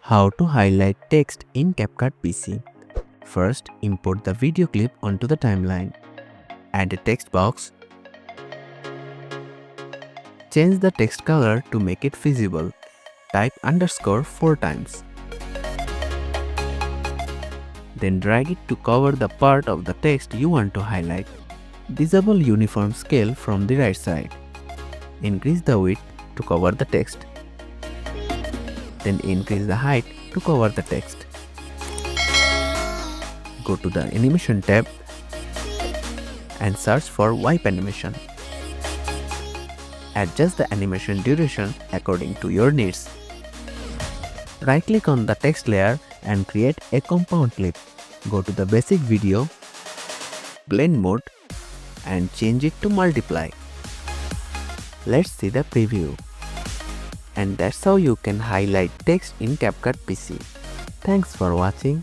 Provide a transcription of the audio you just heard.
How to highlight text in CapCut PC. First, import the video clip onto the timeline. Add a text box. Change the text color to make it visible. Type underscore 4 times. Then drag it to cover the part of the text you want to highlight. Disable uniform scale from the right side. Increase the width to cover the text. Then increase the height to cover the text. Go to the animation tab and search for wipe animation. Adjust the animation duration according to your needs. Right click on the text layer and create a compound clip. Go to the basic video, blend mode and change it to multiply. Let's see the preview. And that's how you can highlight text in CapCut PC. Thanks for watching.